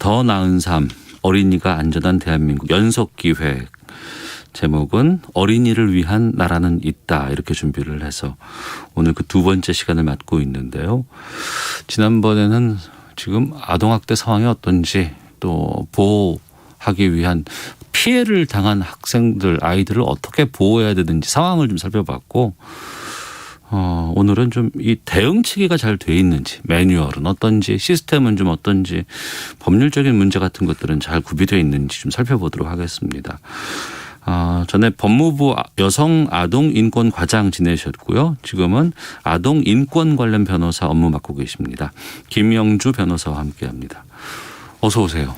더 나은 삶, 어린이가 안전한 대한민국 연속기획. 제목은 어린이를 위한 나라는 있다, 이렇게 준비를 해서 오늘 그 두 번째 시간을 맡고 있는데요. 지난번에는 지금 아동학대 상황이 어떤지, 또 보호하기 위한 피해를 당한 학생들, 아이들을 어떻게 보호해야 되는지 상황을 좀 살펴봤고, 오늘은 좀 이 대응 체계가 잘 돼 있는지, 매뉴얼은 어떤지, 시스템은 좀 어떤지, 법률적인 문제 같은 것들은 잘 구비되어 있는지 좀 살펴보도록 하겠습니다. 전에 법무부 여성 아동 인권 과장 지내셨고요. 지금은 아동 인권 관련 변호사 업무 맡고 계십니다. 김영주 변호사와 함께합니다. 어서 오세요.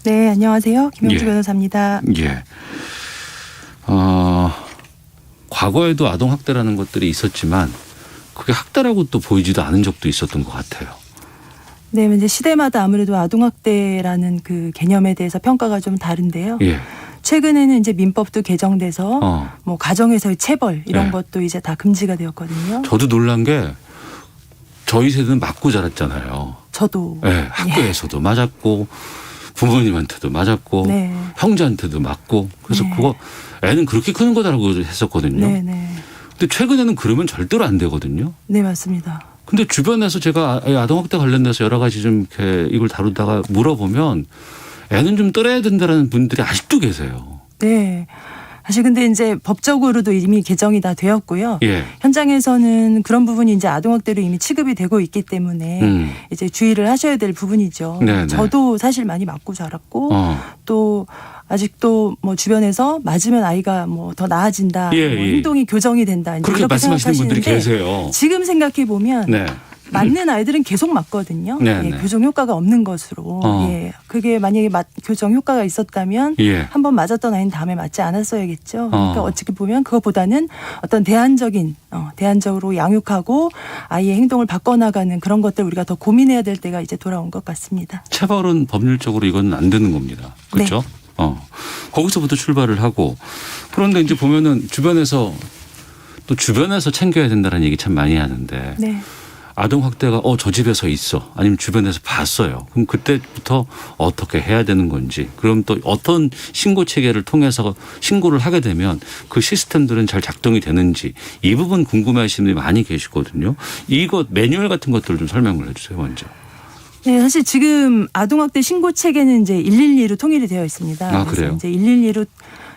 네, 안녕하세요. 김영주 변호사입니다. 예. 과거에도 아동 학대라는 것들이 있었지만 그게 학대라고 또 보이지도 않은 적도 있었던 것 같아요. 네, 이제 시대마다 아무래도 아동 학대라는 그 개념에 대해서 평가가 좀 다른데요. 예. 최근에는 이제 민법도 개정돼서 뭐 가정에서의 체벌 이런 예. 것도 이제 다 금지가 되었거든요. 저도 놀란 게 저희 세대는 맞고 자랐잖아요. 저도. 네, 학교에서도 맞았고 부모님한테도 맞았고 네. 형제한테도 맞고 그래서 네. 그거 애는 그렇게 크는 거다라고 했었거든요. 네, 네. 근데 최근에는 그러면 절대로 안 되거든요. 네, 맞습니다. 근데 주변에서 제가 아동학대 관련돼서 여러 가지 좀 이렇게 이걸 다루다가 물어보면 애는 좀 떨어야 된다는 분들이 아직도 계세요. 네. 사실 근데 이제 법적으로도 이미 개정이 다 되었고요. 예. 현장에서는 그런 부분이 이제 아동학대로 이미 취급이 되고 있기 때문에 이제 주의를 하셔야 될 부분이죠. 네네. 저도 사실 많이 맞고 자랐고 또 아직도 뭐 주변에서 맞으면 아이가 뭐 더 나아진다, 예, 뭐 예. 행동이 교정이 된다. 이제 그렇게 이렇게 말씀하시는 분들이 생각하시는데 계세요. 지금 생각해 보면 네. 맞는 아이들은 계속 맞거든요. 네, 예, 네. 교정 효과가 없는 것으로. 예, 그게 만약에 교정 효과가 있었다면 예. 한 번 맞았던 아이는 다음에 맞지 않았어야겠죠. 그러니까 어떻게 보면 그것보다는 어떤 대안적으로 양육하고 아이의 행동을 바꿔나가는 그런 것들 우리가 더 고민해야 될 때가 이제 돌아온 것 같습니다. 체벌은 법률적으로 이건 안 되는 겁니다. 그렇죠? 네. 거기서부터 출발을 하고 그런데 이제 보면은 주변에서 챙겨야 된다는 얘기 참 많이 하는데 네. 아동 학대가 저 집에서 있어 아니면 주변에서 봤어요. 그럼 그때부터 어떻게 해야 되는 건지 그럼 또 어떤 신고 체계를 통해서 신고를 하게 되면 그 시스템들은 잘 작동이 되는지 이 부분 궁금해하시는 분들이 많이 계시거든요. 이거 매뉴얼 같은 것들을 좀 설명을 해 주세요. 먼저. 네, 사실 지금 아동학대 신고 체계는 이제 112로 통일이 되어 있습니다. 아, 그래요? 이제 112로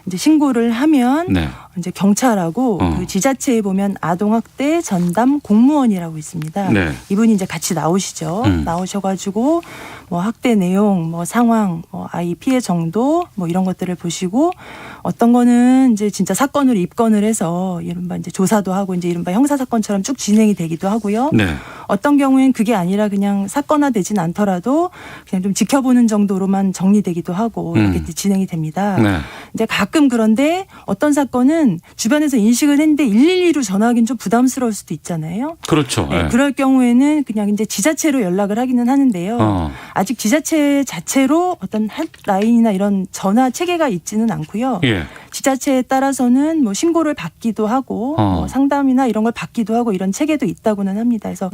이제 신고를 하면 네. 이제 경찰하고 그 지자체에 보면 아동학대 전담 공무원이라고 있습니다. 네. 이분이 이제 같이 나오시죠. 나오셔가지고 뭐 학대 내용, 뭐 상황, 뭐 아이 피해 정도, 뭐 이런 것들을 보시고 어떤 거는 이제 진짜 사건으로 입건을 해서 이른바 이제 조사도 하고 이제 이른바 형사 사건처럼 쭉 진행이 되기도 하고요. 네. 어떤 경우엔 그게 아니라 그냥 사건화되진 않더라도 그냥 좀 지켜보는 정도로만 정리되기도 하고 이렇게 진행이 됩니다. 네. 이제 가끔 그런데 어떤 사건은 주변에서 인식을 했는데 112로 전화하기는 좀 부담스러울 수도 있잖아요. 그렇죠. 네, 네. 그럴 경우에는 그냥 이제 지자체로 연락을 하기는 하는데요. 아직 지자체 자체로 어떤 핫라인이나 이런 전화 체계가 있지는 않고요. 예. 지자체에 따라서는 뭐 신고를 받기도 하고 뭐 상담이나 이런 걸 받기도 하고 이런 체계도 있다고는 합니다. 그래서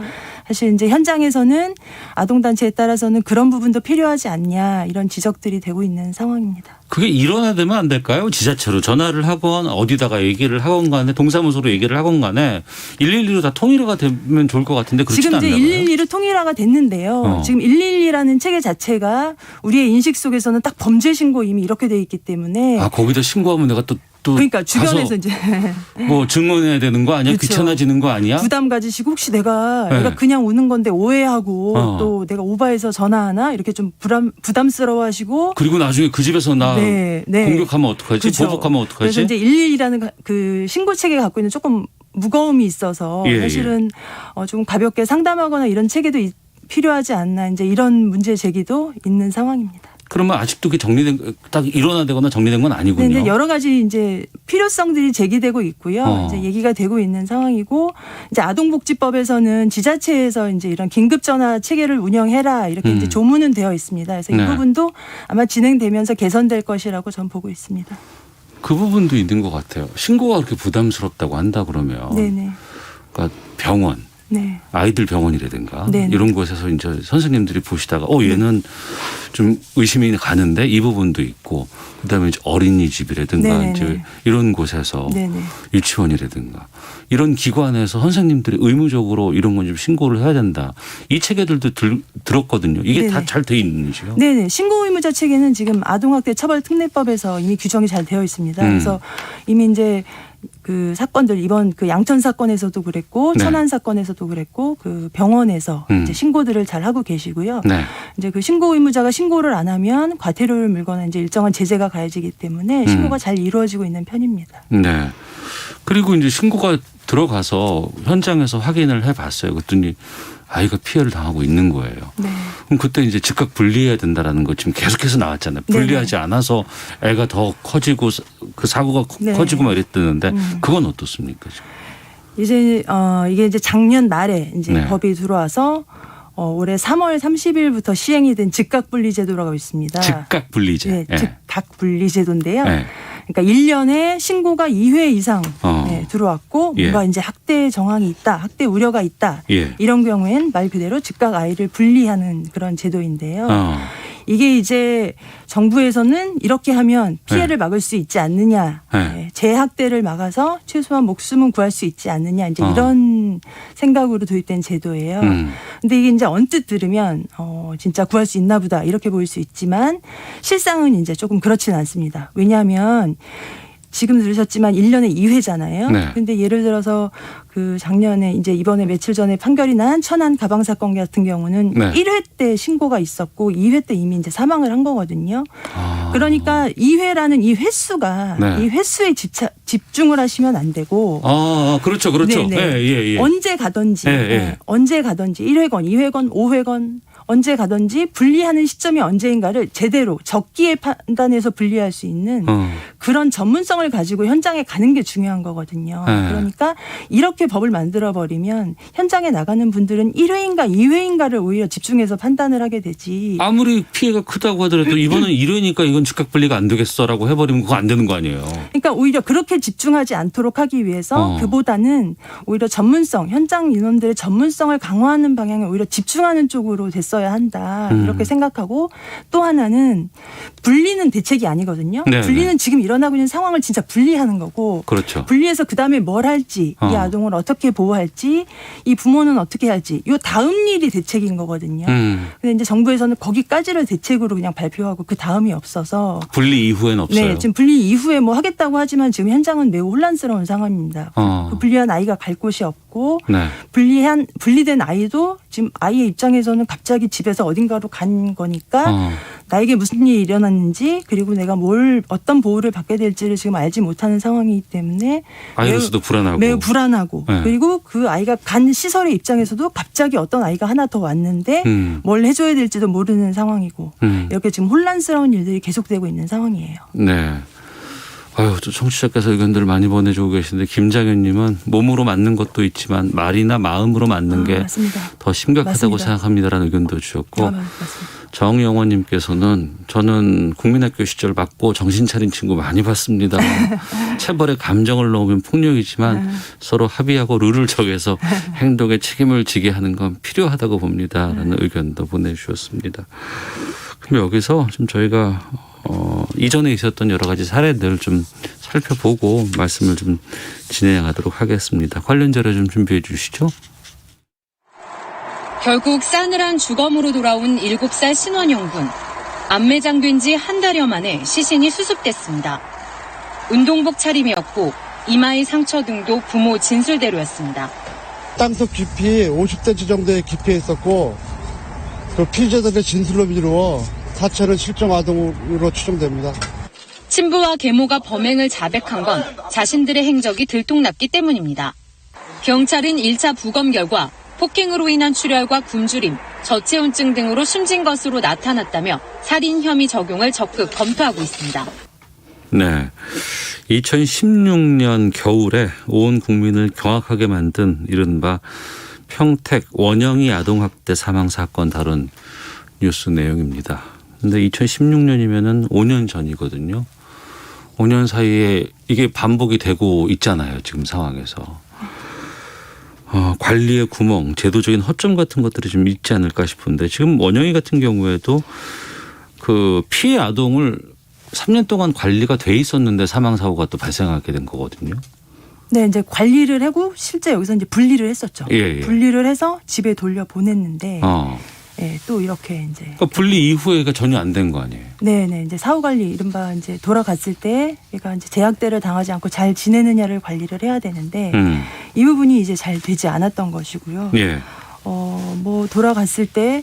사실 이제 현장에서는 아동단체에 따라서는 그런 부분도 필요하지 않냐 이런 지적들이 되고 있는 상황입니다. 그게 일원화되면 안 될까요? 지자체로 전화를 하건 어디다가 얘기를 하건 간에 동사무소로 얘기를 하건 간에 112로 다 통일화가 되면 좋을 것 같은데 그렇지는 지금 않나요? 이제 112로 통일화가 됐는데요. 지금 112라는 체계 자체가 우리의 인식 속에서는 딱 범죄 신고 이미 이렇게 돼 있기 때문에 거기다 신고하면 내가 또 그러니까 주변에서 이제 뭐 증언해야 되는 거 아니야? 그렇죠. 귀찮아지는 거 아니야? 부담 가지시고 혹시 내가 네. 애가 그냥 우는 건데 오해하고 또 내가 오바해서 전화하나 이렇게 좀 부담스러워하시고 그리고 나중에 그 집에서 나 네. 공격하면 어떡하지? 그렇죠. 보복하면 어떡하지? 그래서 이제 112라는 그 신고 체계가 갖고 있는 조금 무거움이 있어서 예, 사실은 좀 가볍게 상담하거나 이런 체계도 필요하지 않나 이제 이런 문제 제기도 있는 상황입니다. 그러면 아직도 그게 정리된 딱 일원화되거나 정리된 건 아니군요. 네, 여러 가지 이제 필요성들이 제기되고 있고요. 이제 얘기가 되고 있는 상황이고 이제 아동복지법에서는 지자체에서 이제 이런 긴급 전화 체계를 운영해라 이렇게 이제 조문은 되어 있습니다. 그래서 네. 이 부분도 아마 진행되면서 개선될 것이라고 전 보고 있습니다. 그 부분도 있는 것 같아요. 신고가 그렇게 부담스럽다고 한다 그러면 네네. 그러니까 병원. 네. 아이들 병원이라든가 네네. 이런 곳에서 이제 선생님들이 보시다가 얘는 좀 의심이 가는데 이 부분도 있고 그다음에 이제 어린이집이라든가 네네네. 이제 이런 곳에서 네네. 유치원이라든가 이런 기관에서 선생님들이 의무적으로 이런 건 좀 신고를 해야 된다. 이 체계들도 들었거든요. 이게 다 네네. 잘 돼 있는지요? 네네. 신고 의무자 체계는 지금 아동학대 처벌특례법에서 이미 규정이 잘 되어 있습니다. 그래서 이미 이제 그 사건들 이번 그 양천 사건에서도 그랬고 네. 천안 사건에서도 그랬고 그 병원에서 이제 신고들을 잘 하고 계시고요. 네. 이제 그 신고 의무자가 신고를 안 하면 과태료를 물거나 이제 일정한 제재가 가해지기 때문에 신고가 잘 이루어지고 있는 편입니다. 네. 그리고 이제 신고가 들어가서 현장에서 확인을 해봤어요. 그랬더니 아이가 피해를 당하고 있는 거예요. 네. 그럼 그때 이제 즉각 분리해야 된다라는 거 지금 계속해서 나왔잖아요. 분리하지 않아서 애가 더 커지고 그 사고가 네. 커지고 막 이랬다는데 그건 어떻습니까? 지금? 이제 이게 이제 작년 말에 이제 네. 법이 들어와서 올해 3월 30일부터 시행이 된 즉각 분리 제도라고 있습니다. 즉각 분리제. 네, 예. 즉각 분리 제도인데요. 예. 그러니까 1년에 신고가 2회 이상 네, 들어왔고 예. 뭔가 이제 학대 정황이 있다, 학대 우려가 있다. 예. 이런 경우엔 말 그대로 즉각 아이를 분리하는 그런 제도인데요. 이게 이제 정부에서는 이렇게 하면 피해를 막을 수 있지 않느냐, 네. 재학대를 막아서 최소한 목숨은 구할 수 있지 않느냐, 이제 이런 생각으로 도입된 제도예요. 근데 이게 이제 언뜻 들으면 진짜 구할 수 있나 보다 이렇게 보일 수 있지만 실상은 이제 조금 그렇지는 않습니다. 왜냐하면 지금 들으셨지만 1년에 2회잖아요. 네. 그런데 예를 들어서 그 작년에 이제 이번에 며칠 전에 판결이 난 천안 가방 사건 같은 경우는 네. 1회 때 신고가 있었고 2회 때 이미 이제 사망을 한 거거든요. 그러니까 2회라는 이 횟수가 네. 이 횟수에 집중을 하시면 안 되고 그렇죠. 그렇죠. 네네. 예. 언제 가든지 예, 예. 언제 가든지 1회건 2회건 5회건 언제 가든지 분리하는 시점이 언제인가를 제대로 적기에 판단해서 분리할 수 있는 그런 전문성을 가지고 현장에 가는 게 중요한 거거든요. 네. 그러니까 이렇게 법을 만들어버리면 현장에 나가는 분들은 1회인가 2회인가를 오히려 집중해서 판단을 하게 되지. 아무리 피해가 크다고 하더라도 이번은 1회니까 이건 즉각 분리가 안 되겠어라고 해버리면 그거 안 되는 거 아니에요. 그러니까 오히려 그렇게 집중하지 않도록 하기 위해서 어. 그보다는 오히려 전문성, 현장 인원들의 전문성을 강화하는 방향에 오히려 집중하는 쪽으로 됐어야 한다. 이렇게 생각하고 또 하나는 분리는 대책이 아니거든요. 네네. 분리는 지금 일어나고 있는 상황을 진짜 분리하는 거고 그렇죠. 분리해서 그다음에 뭘 할지 이 아동을 어떻게 보호할지 이 부모는 어떻게 할지 요 다음 일이 대책인 거거든요. 근데 이제 정부에서는 거기까지를 대책으로 그냥 발표하고 그 다음이 없어서 분리 이후엔 없어요. 네, 지금 분리 이후에 뭐 하겠다고 하지만 지금 현장은 매우 혼란스러운 상황입니다. 그 분리한 아이가 갈 곳이 없고 네. 분리된 아이도 지금 아이의 입장에서는 갑자기 집에서 어딘가로 간 거니까 나에게 무슨 일이 일어났는지 그리고 내가 어떤 보호를 받게 될지를 지금 알지 못하는 상황이기 때문에 아이로서도 불안하고. 매우 불안하고 네. 그리고 그 아이가 간 시설의 입장에서도 갑자기 어떤 아이가 하나 더 왔는데 뭘 해줘야 될지도 모르는 상황이고 이렇게 지금 혼란스러운 일들이 계속되고 있는 상황이에요. 네. 아유, 또 청취자께서 의견들을 많이 보내주고 계시는데 김장현님은 몸으로 맞는 것도 있지만 말이나 마음으로 맞는 게 더 심각하다고 맞습니다. 생각합니다라는 의견도 주셨고 맞습니다. 정영원님께서는 저는 국민학교 시절 맞고 정신 차린 친구 많이 봤습니다. 체벌에 감정을 넣으면 폭력이지만 서로 합의하고 룰을 정해서 행동에 책임을 지게 하는 건 필요하다고 봅니다라는 의견도 보내주셨습니다. 그럼 여기서 좀 저희가 이전에 있었던 여러 가지 사례들 좀 살펴보고 말씀을 좀 진행하도록 하겠습니다. 관련 자료 좀 준비해 주시죠. 결국 싸늘한 주검으로 돌아온 7살 신원영군. 안매장된 지 한 달여 만에 시신이 수습됐습니다. 운동복 차림이었고 이마의 상처 등도 부모 진술대로였습니다. 땅속 깊이 50cm 정도의 깊이에 있었고 그 피해자들의 진술로 미루어 사체는 실종 아동으로 추정됩니다. 친부와 계모가 범행을 자백한 건 자신들의 행적이 들통났기 때문입니다. 경찰은 1차 부검 결과 폭행으로 인한 출혈과 굶주림, 저체온증 등으로 숨진 것으로 나타났다며 살인 혐의 적용을 적극 검토하고 있습니다. 네. 2016년 겨울에 온 국민을 경악하게 만든 이른바 평택 원영이 아동학대 사망 사건 다룬 뉴스 내용입니다. 근데 2016년이면은 5년 전이거든요. 5년 사이에 이게 반복이 되고 있잖아요. 지금 상황에서. 관리의 구멍, 제도적인 허점 같은 것들이 좀 있지 않을까 싶은데 지금 원영이 같은 경우에도 그 피해 아동을 3년 동안 관리가 돼 있었는데 사망 사고가 또 발생하게 된 거거든요. 네, 이제 관리를 하고 실제 여기서 이제 분리를 했었죠. 예, 예. 분리를 해서 집에 돌려 보냈는데 예, 또 이렇게 이제 그러니까 분리 이후에가 전혀 안 된 거 아니에요? 네, 이제 사후 관리 이른바 이제 돌아갔을 때 얘가 이제 제약대를 당하지 않고 잘 지내느냐를 관리를 해야 되는데 이 부분이 이제 잘 되지 않았던 것이고요. 예. 뭐 돌아갔을 때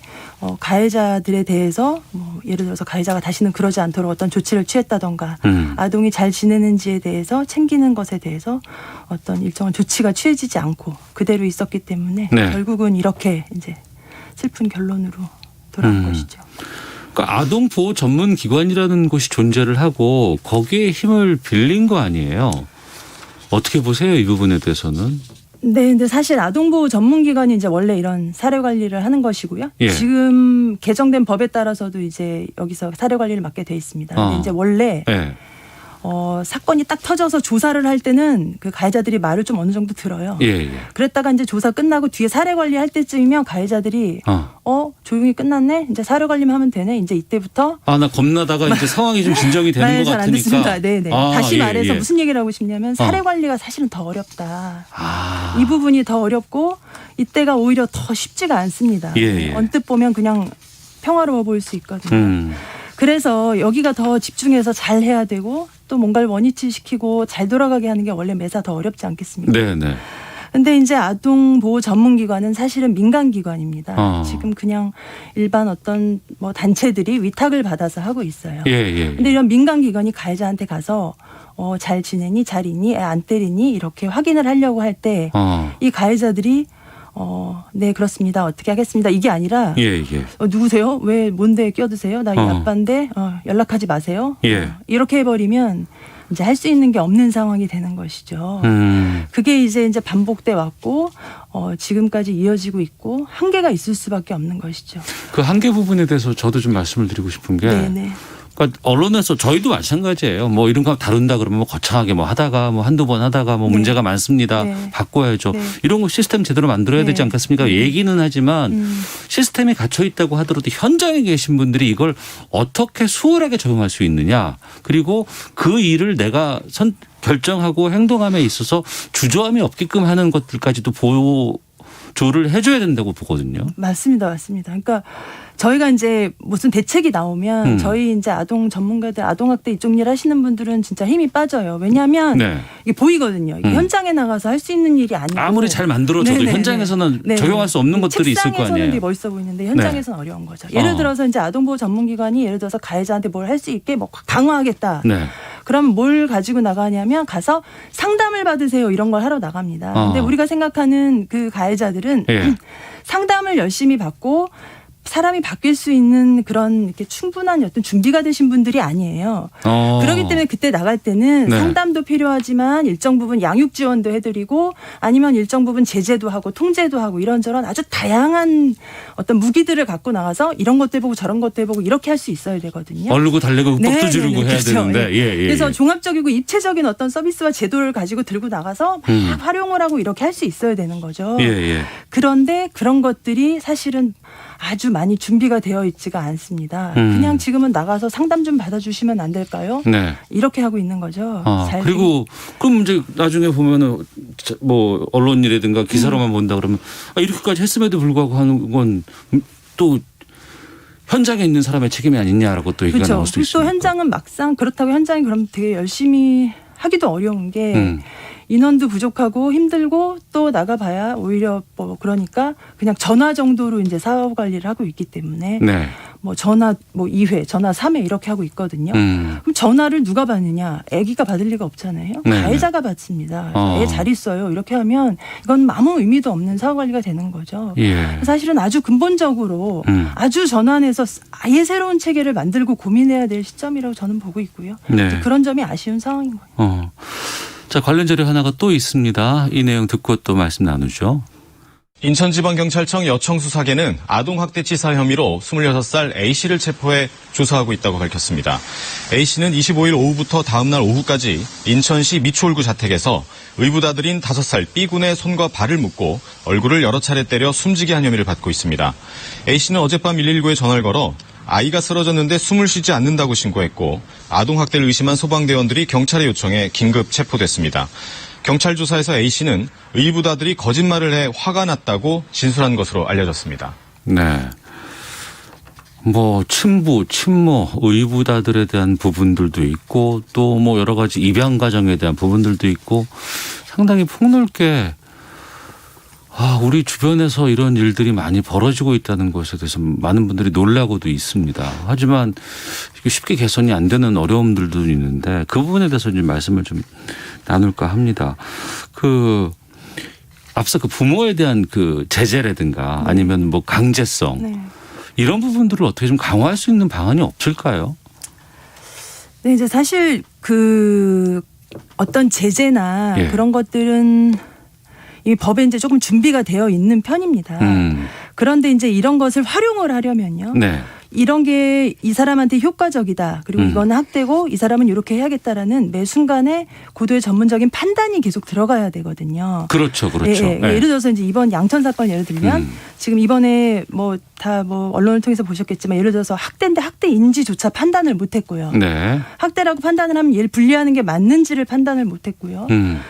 가해자들에 대해서 뭐 예를 들어서 가해자가 다시는 그러지 않도록 어떤 조치를 취했다던가 아동이 잘 지내는지에 대해서 챙기는 것에 대해서 어떤 일정한 조치가 취해지지 않고 그대로 있었기 때문에 네. 결국은 이렇게 이제 슬픈 결론으로 돌아온 것이죠. 그러니까 아동 보호 전문 기관이라는 곳이 존재를 하고 거기에 힘을 빌린 거 아니에요? 어떻게 보세요, 이 부분에 대해서는? 네, 근데 사실 아동보호 전문기관이 이제 원래 이런 사례 관리를 하는 것이고요. 예. 지금 개정된 법에 따라서도 이제 여기서 사례 관리를 맡게 돼 있습니다. 근데 이제 원래 예. 사건이 딱 터져서 조사를 할 때는 그 가해자들이 말을 좀 어느 정도 들어요. 예, 예. 그랬다가 이제 조사 끝나고 뒤에 사례 관리할 때쯤이면 가해자들이 조용히 끝났네. 이제 사례 관리만 하면 되네. 이제 이때부터 나 겁나다가 이제 상황이 좀 진정이 되는 것 잘안 같으니까. 됐습니다. 네네. 다시 예, 말해서 예. 무슨 얘기를 하고 싶냐면 사례 관리가 사실은 더 어렵다. 아. 이 부분이 더 어렵고 이때가 오히려 더 쉽지가 않습니다. 예, 예. 언뜻 보면 그냥 평화로워 보일 수 있거든요. 그래서 여기가 더 집중해서 잘 해야 되고 또 뭔가를 원위치시키고 잘 돌아가게 하는 게 원래 매사 더 어렵지 않겠습니까? 네네. 근데 이제 아동보호 전문기관은 사실은 민간기관입니다. 지금 그냥 일반 어떤 뭐 단체들이 위탁을 받아서 하고 있어요. 예, 예. 근데 이런 민간기관이 가해자한테 가서 잘 지내니, 잘 있니, 애 안 때리니 이렇게 확인을 하려고 할 때 이 가해자들이 네, 그렇습니다. 어떻게 하겠습니다. 이게 아니라 예, 예. 누구세요? 왜 뭔데 끼어드세요? 나 이 아빠인데 연락하지 마세요. 예. 이렇게 해버리면 이제 할 수 있는 게 없는 상황이 되는 것이죠. 그게 이제 반복돼 왔고 지금까지 이어지고 있고 한계가 있을 수밖에 없는 것이죠. 그 한계 부분에 대해서 저도 좀 말씀을 드리고 싶은 게 네네. 그러니까 언론에서 저희도 마찬가지예요. 뭐 이런 거 다룬다 그러면 뭐 거창하게 뭐 하다가 뭐 한두 번 하다가 뭐 네. 문제가 많습니다. 네. 바꿔야죠. 네. 이런 거 시스템 제대로 만들어야 네. 되지 않겠습니까? 얘기는 하지만 시스템이 갇혀 있다고 하더라도 현장에 계신 분들이 이걸 어떻게 수월하게 적용할 수 있느냐. 그리고 그 일을 내가 결정하고 행동함에 있어서 주저함이 없게끔 하는 것들까지도 보조를 해줘야 된다고 보거든요. 맞습니다. 그러니까 저희가 이제 무슨 대책이 나오면 저희 이제 아동 전문가들, 아동학대 이쪽 일 하시는 분들은 진짜 힘이 빠져요. 왜냐하면 네. 이게 보이거든요. 이게 현장에 나가서 할 수 있는 일이 아니고 아무리 잘 만들어져도 네네네. 현장에서는 네. 적용할 수 없는 것들이 있을 거 책상에서는 아니에요. 되게 멋있어 보이는데 현장에서는 어려운 거죠. 예를 들어서 이제 아동보호 전문기관이 예를 들어서 가해자한테 뭘 할 수 있게 뭐 강화하겠다. 네. 그럼 뭘 가지고 나가냐면 가서 상담을 받으세요. 이런 걸 하러 나갑니다. 근데 우리가 생각하는 그 가해자들은 예. 상담을 열심히 받고 사람이 바뀔 수 있는 그런 이렇게 충분한 어떤 준비가 되신 분들이 아니에요. 그렇기 때문에 그때 나갈 때는 네. 상담도 필요하지만 일정 부분 양육 지원도 해드리고 아니면 일정 부분 제재도 하고 통제도 하고 이런저런 아주 다양한 어떤 무기들을 갖고 나가서 이런 것도 해보고 저런 것도 해보고 이렇게 할 수 있어야 되거든요. 얼르고 달래고 뻑도 지르고 해야 그렇죠. 되는데. 예, 예, 그래서 예. 종합적이고 입체적인 어떤 서비스와 제도를 가지고 들고 나가서 막 활용을 하고 이렇게 할 수 있어야 되는 거죠. 예, 예. 그런데 그런 것들이 사실은 아주 많이 준비가 되어 있지가 않습니다. 그냥 지금은 나가서 상담 좀 받아주시면 안 될까요? 네. 이렇게 하고 있는 거죠. 잘 그리고 그럼 이제 나중에 보면은 뭐 언론이라든가 기사로만 본다 그러면 이렇게까지 했음에도 불구하고 하는 건 또 현장에 있는 사람의 책임이 아니냐라고 또 얘기가 그렇죠. 나올 수도 또 있습니다. 현장은 막상 그렇다고 현장이 그럼 되게 열심히 하기도 어려운 게 인원도 부족하고 힘들고 또 나가봐야 오히려 뭐 그러니까 그냥 전화 정도로 이제 사업 관리를 하고 있기 때문에 네. 뭐 전화 뭐 2회, 전화 3회 이렇게 하고 있거든요. 그럼 전화를 누가 받느냐? 아기가 받을 리가 없잖아요. 네. 가해자가 받습니다. 애 잘 있어요. 이렇게 하면 이건 아무 의미도 없는 사업 관리가 되는 거죠. 예. 사실은 아주 근본적으로 아주 전환해서 아예 새로운 체계를 만들고 고민해야 될 시점이라고 저는 보고 있고요. 네. 그런 점이 아쉬운 상황인 거예요. 자, 관련 자료 하나가 또 있습니다. 이 내용 듣고 또 말씀 나누죠. 인천지방경찰청 여청수사계는 아동학대치사 혐의로 26살 A씨를 체포해 조사하고 있다고 밝혔습니다. A씨는 25일 오후부터 다음날 오후까지 인천시 미추홀구 자택에서 의붓아들인 5살 B군의 손과 발을 묶고 얼굴을 여러 차례 때려 숨지게 한 혐의를 받고 있습니다. A씨는 어젯밤 119에 전화를 걸어 아이가 쓰러졌는데 숨을 쉬지 않는다고 신고했고 아동학대를 의심한 소방대원들이 경찰에 요청해 긴급 체포됐습니다. 경찰 조사에서 A씨는 의붓아들이 거짓말을 해 화가 났다고 진술한 것으로 알려졌습니다. 네. 뭐 친부, 친모, 의붓아들에 대한 부분들도 있고 또 뭐 여러 가지 입양 과정에 대한 부분들도 있고 상당히 폭넓게 우리 주변에서 이런 일들이 많이 벌어지고 있다는 것에 대해서 많은 분들이 놀라고도 있습니다. 하지만 이게 쉽게 개선이 안 되는 어려움들도 있는데 그 부분에 대해서 좀 말씀을 좀 나눌까 합니다. 앞서 부모에 대한 제재라든가 아니면 뭐 강제성 네. 이런 부분들을 어떻게 좀 강화할 수 있는 방안이 없을까요? 네, 이제 사실 어떤 제재나 예. 그런 것들은 이 법에 이제 조금 준비가 되어 있는 편입니다. 그런데 이제 이런 것을 활용을 하려면요. 네. 이런 게 이 사람한테 효과적이다. 그리고 이거는 학대고 이 사람은 이렇게 해야겠다라는 매 순간에 고도의 전문적인 판단이 계속 들어가야 되거든요. 그렇죠. 그렇죠. 예, 예. 예를 들어서 이제 이번 양천 사건 예를 들면 지금 이번에 다 언론을 통해서 보셨겠지만 예를 들어서 학대인데 학대인지조차 판단을 못했고요. 네. 학대라고 판단을 하면 얘를 분리하는 게 맞는지를 판단을 못했고요.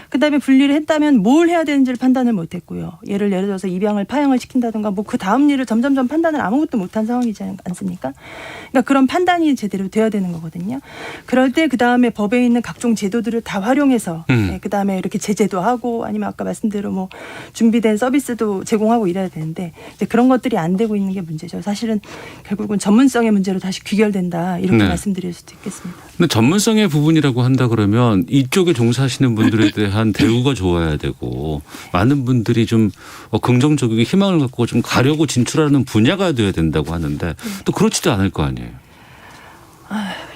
그다음에 분리를 했다면 뭘 해야 되는지를 판단을 못했고요. 예를 들어서 입양을 파양을 시킨다든가 그 다음 일을 점점점 판단을 아무것도 못한 상황이지 않습니까? 그러니까 그런 판단이 제대로 돼야 되는 거거든요. 그럴 때 그다음에 법에 있는 각종 제도들을 다 활용해서 그다음에 이렇게 제재도 하고 아니면 아까 말씀대로 준비된 서비스도 제공하고 이래야 되는데 이제 그런 것들이 안 되고 있는 게 문제죠. 사실은 결국은 전문성의 문제로 다시 귀결된다 이렇게 네. 말씀드릴 수도 있겠습니다. 근데 전문성의 부분이라고 한다 그러면 이쪽에 종사하시는 분들에 대한 대우가 좋아야 되고 많은 분들이 좀 긍정적이고 희망을 갖고 좀 가려고 진출하는 분야가 돼야 된다고 하는데 또 그렇지도 않을 거 아니에요.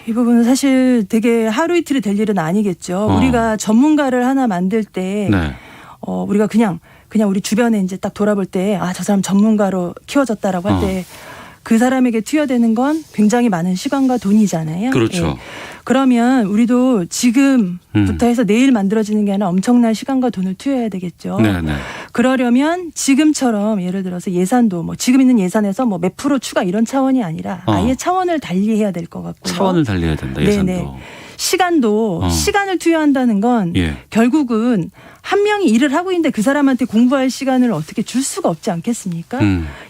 이 부분은 사실 되게 하루 이틀이 될 일은 아니겠죠. 우리가 전문가를 하나 만들 때 네. 우리가 그냥 우리 주변에 이제 딱 돌아볼 때 저 사람 전문가로 키워졌다라고 할 때 그 사람에게 투여되는 건 굉장히 많은 시간과 돈이잖아요. 그렇죠. 예. 그러면 우리도 지금부터 해서 내일 만들어지는 게 아니라 엄청난 시간과 돈을 투여해야 되겠죠. 네, 네. 그러려면 지금처럼 예를 들어서 예산도 지금 있는 예산에서 몇 프로 추가 이런 차원이 아니라 아예 차원을 달리해야 될 것 같고요. 차원을 달려야 된다. 예산도. 네네. 시간도 시간을 투여한다는 건 예. 결국은 한 명이 일을 하고 있는데 그 사람한테 공부할 시간을 어떻게 줄 수가 없지 않겠습니까?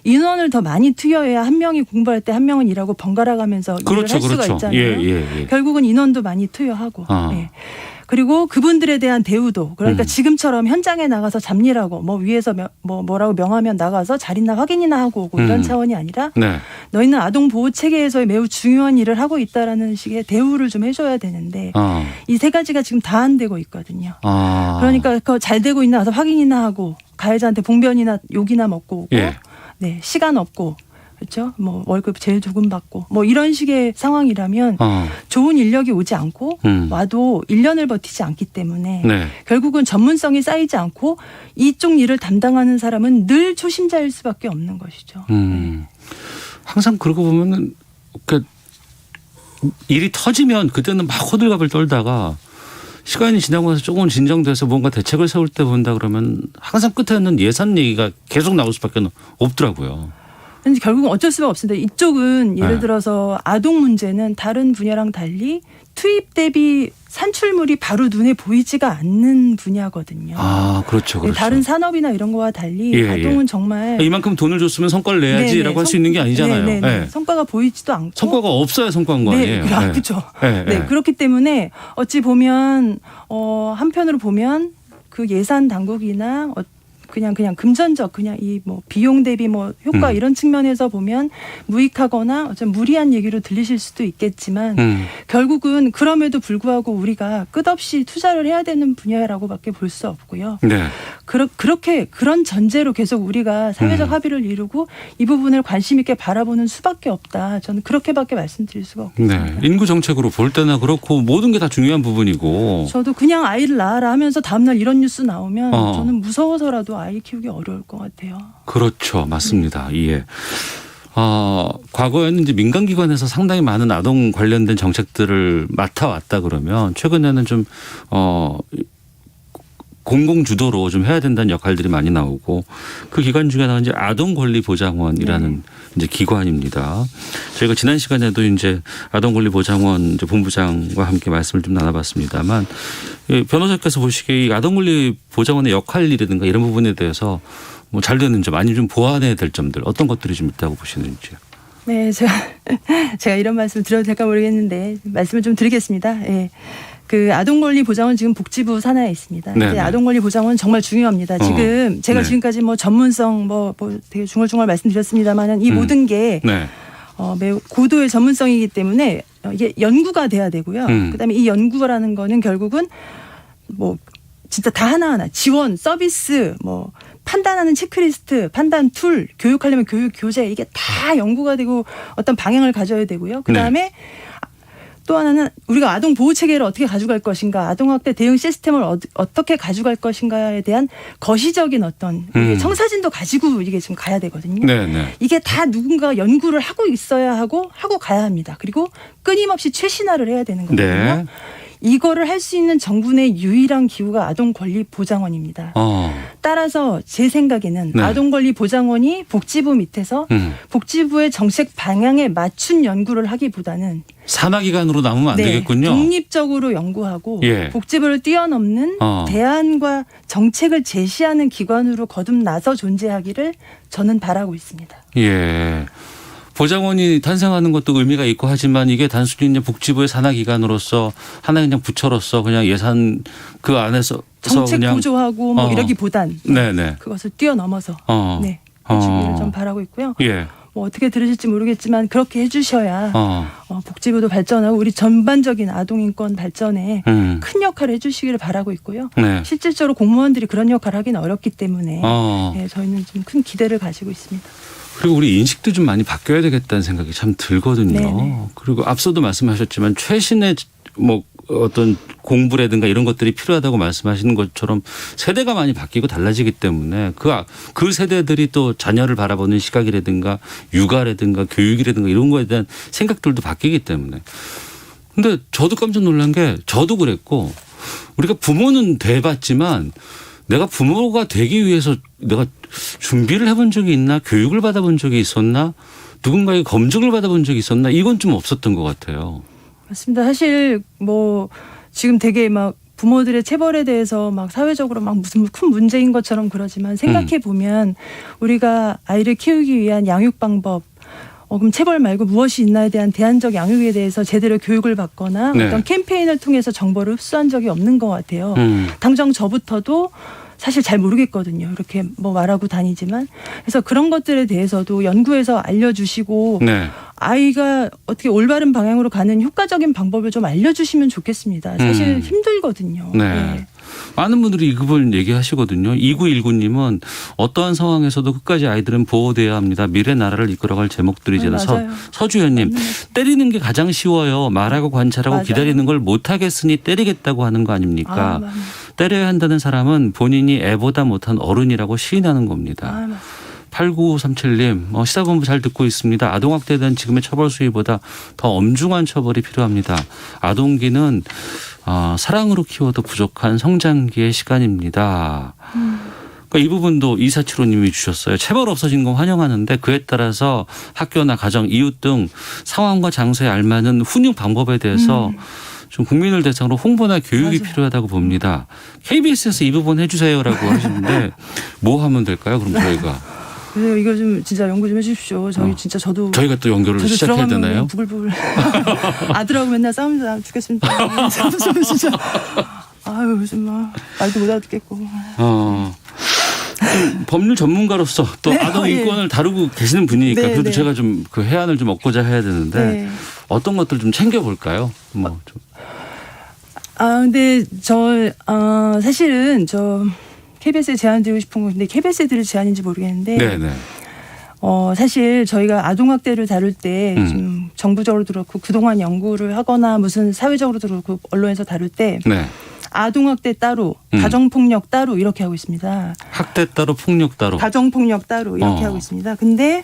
인원을 더 많이 투여해야 한 명이 공부할 때 한 명은 일하고 번갈아 가면서 그렇죠, 일을 할 수가 그렇죠. 있잖아요. 예. 결국은 인원도 많이 투여하고. 예. 그리고 그분들에 대한 대우도 그러니까 지금처럼 현장에 나가서 잡일하고 위에서 뭐라고 명하면 나가서 자리나 확인이나 하고 오고 이런 차원이 아니라 네. 너희는 아동 보호 체계에서의 매우 중요한 일을 하고 있다라는 식의 대우를 좀 해줘야 되는데 이 세 가지가 지금 다 안 되고 있거든요. 그러니까 잘 되고 있나 가서 확인이나 하고 가해자한테 봉변이나 욕이나 먹고 오고 예. 네, 시간 없고 그렇죠? 월급 제일 조금 받고 이런 식의 상황이라면 좋은 인력이 오지 않고 와도 1년을 버티지 않기 때문에 네. 결국은 전문성이 쌓이지 않고 이쪽 일을 담당하는 사람은 늘 초심자일 수밖에 없는 것이죠. 항상 그러고 보면은 일이 터지면 그때는 막 호들갑을 떨다가 시간이 지나고 나서 조금 진정돼서 뭔가 대책을 세울 때 본다 그러면 항상 끝에는 예산 얘기가 계속 나올 수밖에 없더라고요. 근데 결국은 어쩔 수가 없습니다. 이쪽은 예를 들어서 아동 문제는 다른 분야랑 달리 투입 대비 산출물이 바로 눈에 보이지가 않는 분야거든요. 그렇죠. 다른 산업이나 이런 거와 달리 예, 아동은 정말 이만큼 돈을 줬으면 성과를 내야지라고 할 수 있는 게 아니잖아요. 네. 성과가 보이지도 않고 성과가 없어야 성과인 거 아니에요. 그렇죠. 네. 그렇기 때문에 어찌 보면 한편으로 보면 그 예산 당국이나 그냥 금전적 이 비용 대비 효과 이런 측면에서 보면 무익하거나 좀 무리한 얘기로 들리실 수도 있겠지만 결국은 그럼에도 불구하고 우리가 끝없이 투자를 해야 되는 분야라고밖에 볼 수 없고요. 네. 그런 전제로 계속 우리가 사회적 합의를 이루고 이 부분을 관심 있게 바라보는 수밖에 없다. 저는 그렇게밖에 말씀드릴 수가 없습니다. 네. 인구 정책으로 볼 때나 그렇고 모든 게 다 중요한 부분이고. 저도 그냥 아이를 낳아라 하면서 다음날 이런 뉴스 나오면 저는 무서워서라도 아이 키우기 어려울 것 같아요. 그렇죠. 맞습니다. 예. 과거에는 이제 민간기관에서 상당히 많은 아동 관련된 정책들을 맡아왔다 그러면 최근에는 좀, 공공 주도로 좀 해야 된다는 역할들이 많이 나오고 그 기관 중에 하나가 이제 아동권리보장원이라는 이제 기관입니다. 저희가 지난 시간에도 이제 아동권리보장원 이제 본부장과 함께 말씀을 좀 나눠봤습니다만 변호사께서 보시기에 이 아동권리보장원의 역할이라든가 이런 부분에 대해서 뭐 잘 되는 점 아니면 좀 보완해야 될 점들 어떤 것들이 좀 있다고 보시는지요? 네, 제가 이런 말씀 드려도 될까 모르겠는데 말씀을 좀 드리겠습니다. 예. 그 아동권리보장원 지금 복지부 산하에 있습니다. 네, 네. 아동권리보장원 정말 중요합니다. 지금 제가 네. 지금까지 뭐 전문성 뭐 되게 중얼중얼 말씀드렸습니다만은 이 모든 게 네. 매우 고도의 전문성이기 때문에 이게 연구가 돼야 되고요. 그다음에 이 연구라는 거는 결국은 뭐 진짜 다 하나하나 지원, 서비스, 뭐 판단하는 체크리스트, 판단 툴, 교육하려면 교육 교재 이게 다 연구가 되고 어떤 방향을 가져야 되고요. 그다음에 또 하나는 우리가 아동 보호 체계를 어떻게 가져갈 것인가, 아동학대 대응 시스템을 어떻게 가져갈 것인가에 대한 거시적인 어떤 이게 청사진도 가지고 이게 지금 가야 되거든요. 네. 이게 다 누군가 연구를 하고 있어야 하고 가야 합니다. 그리고 끊임없이 최신화를 해야 되는 거거든요. 네. 이거를 할 수 있는 정부의 유일한 기구가 아동권리보장원입니다. 따라서 제 생각에는 네. 아동권리보장원이 복지부 밑에서 복지부의 정책 방향에 맞춘 연구를 하기보다는 산하기관으로 남으면 안 되겠군요. 독립적으로 연구하고 예. 복지부를 뛰어넘는 대안과 정책을 제시하는 기관으로 거듭나서 존재하기를 저는 바라고 있습니다. 예. 보장원이 탄생하는 것도 의미가 있고 하지만 이게 단순히 이제 복지부의 산하기관으로서 하나의 그냥 부처로서 그냥 예산 그 안에서 정책 그냥 구조하고 뭐 이러기보단 네네. 그것을 뛰어넘어서 해주기를 좀 바라고 있고요. 예. 뭐 어떻게 들으실지 모르겠지만 그렇게 해주셔야 복지부도 발전하고 우리 전반적인 아동인권 발전에 큰 역할을 해주시기를 바라고 있고요. 네. 실질적으로 공무원들이 그런 역할을 하기는 어렵기 때문에 저희는 좀 큰 기대를 가지고 있습니다. 그리고 우리 인식도 좀 많이 바뀌어야 되겠다는 생각이 참 들거든요. 네네. 그리고 앞서도 말씀하셨지만 최신의 뭐 어떤 공부라든가 이런 것들이 필요하다고 말씀하시는 것처럼 세대가 많이 바뀌고 달라지기 때문에 그 세대들이 또 자녀를 바라보는 시각이라든가 육아라든가 교육이라든가 이런 거에 대한 생각들도 바뀌기 때문에. 근데 저도 깜짝 놀란 게 저도 그랬고 우리가 부모는 돼봤지만 내가 부모가 되기 위해서 내가 준비를 해본 적이 있나 교육을 받아본 적이 있었나 누군가의 검증을 받아본 적이 있었나 이건 좀 없었던 것 같아요. 맞습니다. 사실 뭐 지금 되게 막 부모들의 체벌에 대해서 막 사회적으로 막 무슨 큰 문제인 것처럼 그러지만 생각해 보면 우리가 아이를 키우기 위한 양육 방법 그럼 체벌 말고 무엇이 있나에 대한 대안적 양육에 대해서 제대로 교육을 받거나 어떤 캠페인을 통해서 정보를 흡수한 적이 없는 것 같아요. 당장 저부터도 사실 잘 모르겠거든요. 이렇게 뭐 말하고 다니지만. 그래서 그런 것들에 대해서도 연구해서 알려주시고 아이가 어떻게 올바른 방향으로 가는 효과적인 방법을 좀 알려주시면 좋겠습니다. 사실 힘들거든요. 네. 많은 분들이 이 부분 얘기하시거든요. 2919님은 어떠한 상황에서도 끝까지 아이들은 보호돼야 합니다. 미래 나라를 이끌어갈 제목들이잖아요. 서주현님 때리는 게 가장 쉬워요. 말하고 관찰하고 맞아요. 기다리는 걸 못하겠으니 때리겠다고 하는 거 아닙니까? 때려야 한다는 사람은 본인이 애보다 못한 어른이라고 시인하는 겁니다. 8937님 시사본부 잘 듣고 있습니다. 아동학대에 대한 지금의 처벌 수위보다 더 엄중한 처벌이 필요합니다. 아동기는 사랑으로 키워도 부족한 성장기의 시간입니다. 그러니까 이 부분도 2475님이 주셨어요. 체벌 없어진 건 환영하는데 그에 따라서 학교나 가정, 이웃 등 상황과 장소에 알맞은 훈육 방법에 대해서 좀 국민을 대상으로 홍보나 교육이 필요하다고 봅니다. KBS에서 이 부분 해주세요라고 하시는데 뭐 하면 될까요? 그럼 저희가. 그래서 이거 좀 진짜 연구 좀 해주십시오. 저희가 또 연결을 시작해야 되나요? 부글부글. 아들하고 맨날 싸움도 죽겠습니다. 진짜. 아유 요즘 막 말도 못 알아듣겠고. 법률 전문가로서 또 아동 인권을 다루고 계시는 분이니까 그래도 제가 좀 그 해안을 좀 얻고자 해야 되는데 어떤 것들 좀 챙겨볼까요? 뭐 좀. 근데 사실은 KBS에 제안 드리고 싶은 건데 KBS에 드릴 제안인지 모르겠는데 사실 저희가 아동학대를 다룰 때 좀 정부적으로도 그렇고 그동안 연구를 하거나 무슨 사회적으로도 그렇고 언론에서 다룰 때 아동학대 따로 가정폭력 따로 이렇게 하고 있습니다. 학대 따로 폭력 따로. 가정폭력 따로 이렇게 하고 있습니다. 근데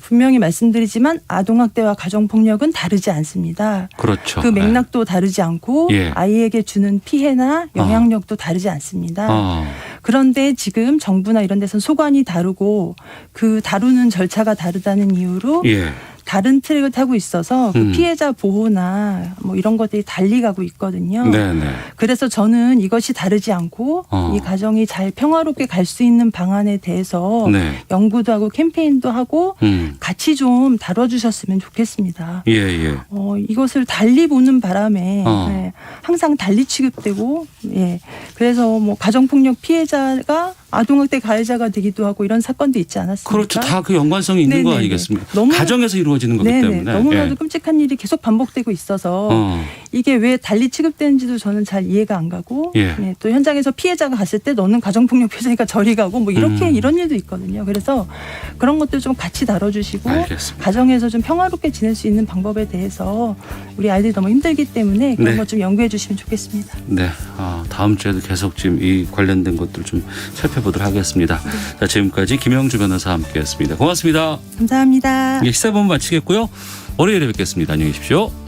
분명히 말씀드리지만 아동학대와 가정폭력은 다르지 않습니다. 그렇죠. 그 맥락도 다르지 않고 예. 아이에게 주는 피해나 영향력도 다르지 않습니다. 어. 그런데 지금 정부나 이런 데서는 소관이 다르고 그 다루는 절차가 다르다는 이유로 예. 다른 트랙을 타고 있어서 그 음. 피해자 보호나 뭐 이런 것들이 달리 가고 있거든요. 네네. 그래서 저는 이것이 다르지 않고 이 가정이 잘 평화롭게 갈 수 있는 방안에 대해서 네. 연구도 하고 캠페인도 하고 같이 좀 다뤄주셨으면 좋겠습니다. 예, 예. 이것을 달리 보는 바람에 어. 네, 항상 달리 취급되고 예. 그래서 뭐 가정폭력 피해자가 아동학대 가해자가 되기도 하고 이런 사건도 있지 않았습니까? 그렇죠. 다 그 연관성이 있는 거 네네네. 아니겠습니까? 너무- 가정에서 이루어지는 거기 네네. 때문에. 너무나도 예. 끔찍한 일이 계속 반복되고 있어서 어. 이게 왜 달리 취급되는지도 저는 잘 이해가 안 가고 예. 네, 또 현장에서 피해자가 갔을 때 너는 가정폭력 피해자니까 저리 가고 뭐 이렇게 이런 일도 있거든요. 그래서 그런 것들 좀 같이 다뤄주시고 알겠습니다. 가정에서 좀 평화롭게 지낼 수 있는 방법에 대해서 우리 아이들이 너무 힘들기 때문에 그런 네. 것 좀 연구해 주시면 좋겠습니다. 네. 다음 주에도 계속 지금 이 관련된 것들 좀 살펴보도록 하겠습니다. 자, 지금까지 김영주 변호사와 함께했습니다. 고맙습니다. 감사합니다. 시사본 마치겠고요. 월요일에 뵙겠습니다. 안녕히 계십시오.